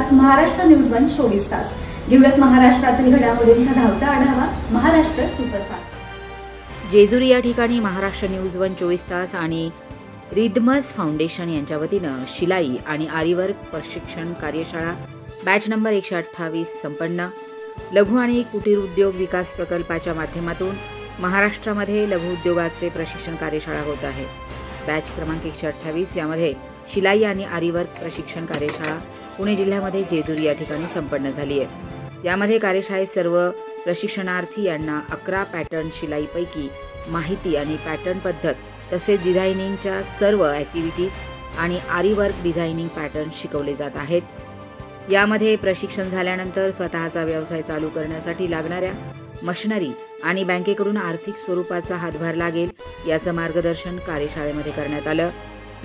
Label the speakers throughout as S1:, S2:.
S1: पाहतात महाराष्ट्र न्यूज 1 24 तास. घेऊयात महाराष्ट्रातील घडामोडींचा धावता आढावा. महाराष्ट्र सुपरफास्ट.
S2: जेजुरी या ठिकाणी महाराष्ट्र न्यूज 1 24 तास आणि रिदमस फाउंडेशन यांच्या वतीनं शिलाई आणि आरीवर्क प्रशिक्षण कार्यशाळा बॅच नंबर 128 संपन्न. लघु आणि कुटीर उद्योग विकास प्रकल्पाच्या माध्यमातून महाराष्ट्रामध्ये लघु उद्योगाचे प्रशिक्षण कार्यशाळा होत आहे. बॅच क्रमांक 128 यामध्ये शिलाई आणि आरीवर्क प्रशिक्षण कार्यशाळा पुणे जिल्ह्यामध्ये जेजुरी या ठिकाणी संपन्न झाली आहे. यामध्ये कार्यशाळेत सर्व प्रशिक्षणार्थी यांना 11 पॅटर्न शिलाईपैकी माहिती आणि पॅटर्न पद्धत तसेच डिझायनिंगच्या सर्व ॲक्टिव्हिटीज आणि आरीवर्क डिझायनिंग पॅटर्न शिकवले जात आहेत. यामध्ये प्रशिक्षण झाल्यानंतर स्वतःचा व्यवसाय चालू करण्यासाठी लागणाऱ्या मशिनरी आणि बँकेकडून आर्थिक स्वरूपाचा हातभार लागेल याचं मार्गदर्शन कार्यशाळेमध्ये करण्यात आलं.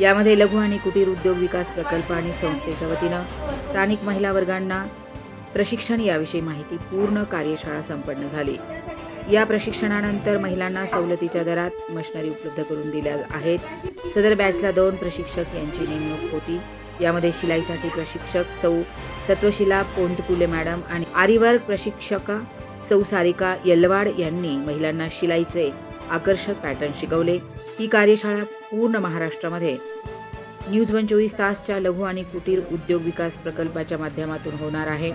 S2: यामध्ये लघु आणि कुटीर उद्योग विकास प्रकल्प आणि संस्थेच्या वतीनं स्थानिक महिला वर्गांना प्रशिक्षण याविषयी माहिती पूर्ण कार्यशाळा संपन्न झाली. या प्रशिक्षणानंतर महिलांना सवलतीच्या दरात मशिनरी उपलब्ध करून दिल्या आहेत. सदर बॅचला 2 प्रशिक्षक यांची नेमणूक होती. यामध्ये शिलाईसाठी प्रशिक्षक सौ सत्वशिला पोंतकुले मॅडम आणि आरीवर्क प्रशिक्षका सौ सारिका यल्लवाड यांनी महिलांना शिलाईचे आकर्षक पॅटर्न शिकवले. ही कार्यशाळा पूर्ण महाराष्ट्रामध्ये न्यूज 1 24 तासच्या लघु आणि कुटीर उद्योग विकास प्रकल्पाच्या माध्यमातून होणार आहे.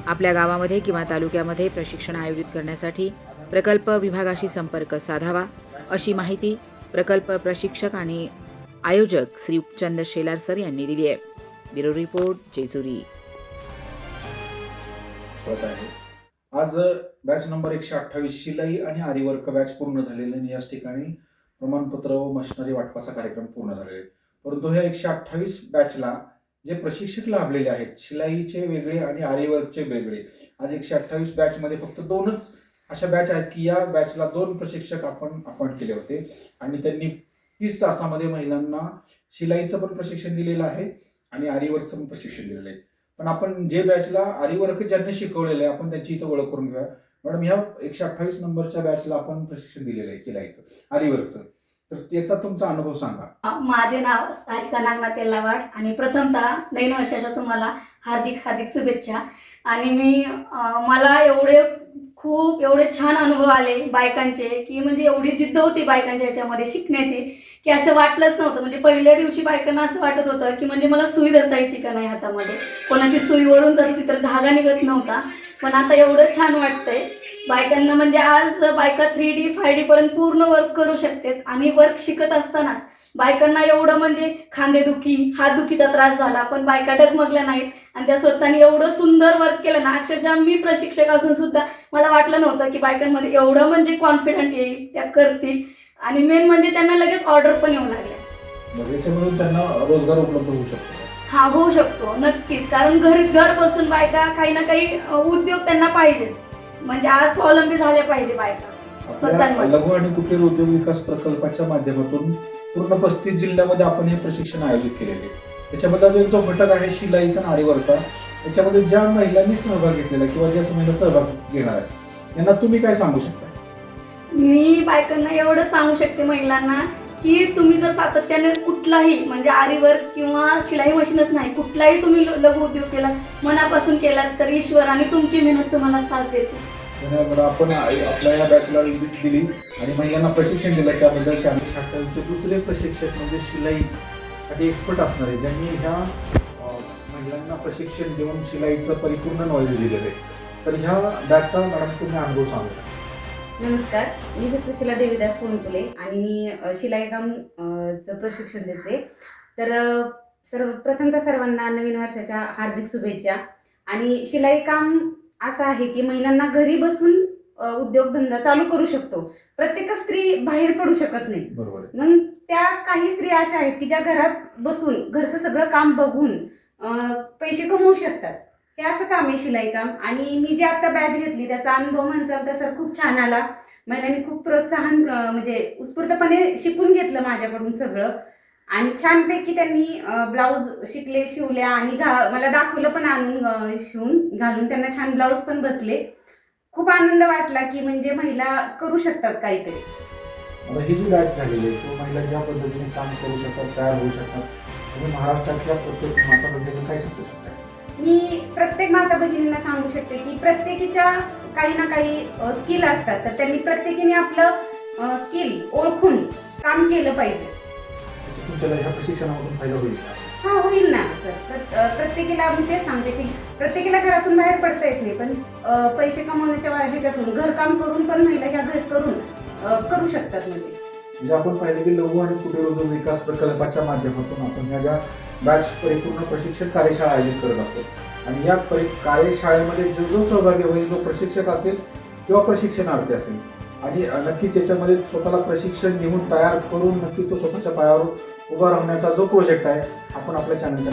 S2: आपल्या गावामध्ये किंवा तालुक्यामध्ये प्रशिक्षण आयोजित करण्यासाठी प्रकल्प विभागाशी संपर्क साधावा अशी माहिती प्रकल्प प्रशिक्षक आणि आयोजक श्री उपचंद शेलार सर यांनी दिली आहे. Bureau report Jejuri.
S3: आज बॅच नंबर 128 शिलाई आणि आरीवर्क बॅच पूर्ण झालेले आणि याच ठिकाणी प्रमाणपत्र व मशिनरी वाटपाचा कार्यक्रम पूर्ण झालेला आहे. परंतु ह्या 128 बॅचला जे प्रशिक्षक लाभलेले आहेत शिलाईचे वेगळे आणि आरीवर्कचे वेगळे, आज 128 बॅचमध्ये फक्त 2च अशा बॅच आहेत की या बॅचला 2 प्रशिक्षक आपण अपॉइंट केले होते आणि त्यांनी 30 तासामध्ये महिलांना शिलाईचं पण प्रशिक्षण दिलेलं आहे आणि आरीवर्कचं पण प्रशिक्षण दिलेलं आहे. पण आपण जे बॅचला आरीवर्क ज्यांनी शिकवलेलं आहे आपण त्यांची इथं ओळख करून घेऊया. मॅडम, ह्या 128 नंबरच्या बॅचला आपण प्रशिक्षण दिलेलं आहे शिलाईचं आरीवर्कचं, तर त्याचा तुमचा अनुभव सांगा.
S4: माझे नाव सारिका नागनाथ यल्लावाड आणि प्रथमतः नवीन वर्षाच्या तुम्हाला हार्दिक हार्दिक शुभेच्छा. आणि मला एवढे छान अनुभव आले बायकांचे की म्हणजे एवढी जिद्द होती बायकांच्या याच्यामध्ये शिकण्याची की असं वाटलंच नव्हतं. म्हणजे पहिल्या दिवशी बायकांना असं वाटत होतं की म्हणजे मला सुई धरता येते का नाही हातामध्ये, कोणाची सुईवरून जात तर धागा निघत नव्हता. पण आता एवढं छान वाटतंय बायकांना. म्हणजे आज बायका 3D 5D पर्यंत पूर्ण वर्क करू शकतात आणि वर्क शिकत असतानाच बायकांना एवढं म्हणजे खांदेदुखी हातदुखीचा त्रास झाला पण बायका डगमगल्या नाहीत आणि त्या स्वतःने एवढं सुंदर वर्क केलं ना. अक्षरशः मी प्रशिक्षक असून सुद्धा मला वाटलं नव्हतं की बायकांमध्ये एवढं म्हणजे कॉन्फिडंट येईल, त्या करतील. आणि मेन म्हणजे त्यांना लगेच ऑर्डर पण येऊ लागल्या.
S3: याच्यामधून त्यांना रोजगार उपलब्ध होऊ शकतो.
S4: हा, होऊ शकतो नक्कीच. कारण घर बसून बायका काही ना काही उद्योग त्यांना पाहिजेच. म्हणजे आज स्वावलंबी झाल्या पाहिजे बायका स्वतः.
S3: लघु आणि कुटीर उद्योग विकास प्रकल्पाच्या माध्यमातून पूर्ण 35 जिल्ह्यामध्ये आपण हे प्रशिक्षण आयोजित केलेले आहे. त्याच्यामध्ये जो घटक आहे शिलाईचा आणि आरीवर्कचा, त्याच्यामध्ये ज्या महिलांनी सहभाग घेतलेला किंवा ज्या महिला सहभाग घेणार आहेत यांना तुम्ही काय सांगू शकता?
S4: मी बायकांना एवढं सांगू शकते महिलांना की तुम्ही जर सातत्याने कुठलाही म्हणजे आरीवर्क किंवा शिलाई मशीनच नाही कुठलाही तुम्ही लघु उद्योग केला मनापासून केला तर ईश्वर आणि तुमची मेहनत तुम्हाला साथ देते.
S3: आपण आपल्या या बॅचला विजिट दिली आणि महिलांना प्रशिक्षण दिलं. त्याबद्दल 128चे दुसरे प्रशिक्षक म्हणजे शिलाईसाठी एक्सपर्ट असणारे ज्यांनी ह्या महिलांना प्रशिक्षण देऊन शिलाईचं परिपूर्ण नॉलेज दिलेलं आहे. तर ह्या बॅचचा मॅडम तुम्ही अनुभव सांगू शकता.
S5: नमस्कार, मी सत्वशिला देवीदास पोंतकुले आणि मी शिलाई काम चं प्रशिक्षण देते. तर प्रथमतः सर्वांना नवीन वर्षाच्या हार्दिक शुभेच्छा. आणि शिलाई काम असं आहे की महिलांना घरी बसून उद्योगधंदा चालू करू शकतो. प्रत्येक स्त्री बाहेर पडू शकत नाही.
S3: बरोबर.
S5: मग त्या काही स्त्रिया अशा आहेत की ज्या घरात बसून घरचं सगळं काम बघून पैसे कमवू शकतात. हे असं काम आहे शिलाई काम. आणि मी जी आता बॅच घेतली त्याचा अनुभव म्हणचाल तर सर खूप छान आला. महिलांनी खूप प्रोत्साहन म्हणजे उत्स्फूर्तपणे शिकून घेतलं माझ्याकडून सगळं. आणि छानपैकी त्यांनी ब्लाऊज शिवल्या आणि मला दाखवलं पण आणून शिवून घालून त्यांना छान ब्लाऊज पण बसले. खूप आनंद वाटला की म्हणजे महिला करू शकतात काहीतरी.
S3: ही जी बॅच झालेली आहे तो महिला ज्या पद्धतीने काम करू शकतात, तयार होऊ शकतात, तुम्ही महाराष्ट्रातल्या प्रत्येक माताबद्दल काय सांगू शकता?
S5: मी प्रत्येक माता भगिनींना सांगू शकते की प्रत्येकीच्या काही ना काही स्किल असतात, तर त्यांनी प्रत्येकीने आपलं स्किल ओळखून काम केलं पाहिजे.
S3: त्याची तुमच्याला ह्या प्रशिक्षणामधून फायदा होईल का?
S5: हा, होईल ना सर. प्रत्येकीला मी तेच सांगते की प्रत्येकीला घरातून बाहेर पडता येत नाही, पण पैसे कमवण्याच्या ह्याच्यातून घरकाम करून पण महिला ह्या घर करून करू शकतात.
S3: म्हणजे आपण पाहिलं की लघु आणि कुटीर उद्योग विकास प्रकल्पाच्या माध्यमातून आपण ह्या ज्या बॅच परिपूर्ण प्रशिक्षण कार्यशाळा आयोजित करत असतो आणि या कार्यशाळेमध्ये जो जो सहभागी होईल, जो प्रशिक्षक असेल किंवा प्रशिक्षणार्थी असेल, आणि नक्कीच याच्यामध्ये स्वतःला प्रशिक्षण घेऊन तयार करून नक्की तो स्वतःच्या पायावर उभा राहण्याचा जो प्रोजेक्ट आहे आपण आपल्या चॅनलच्या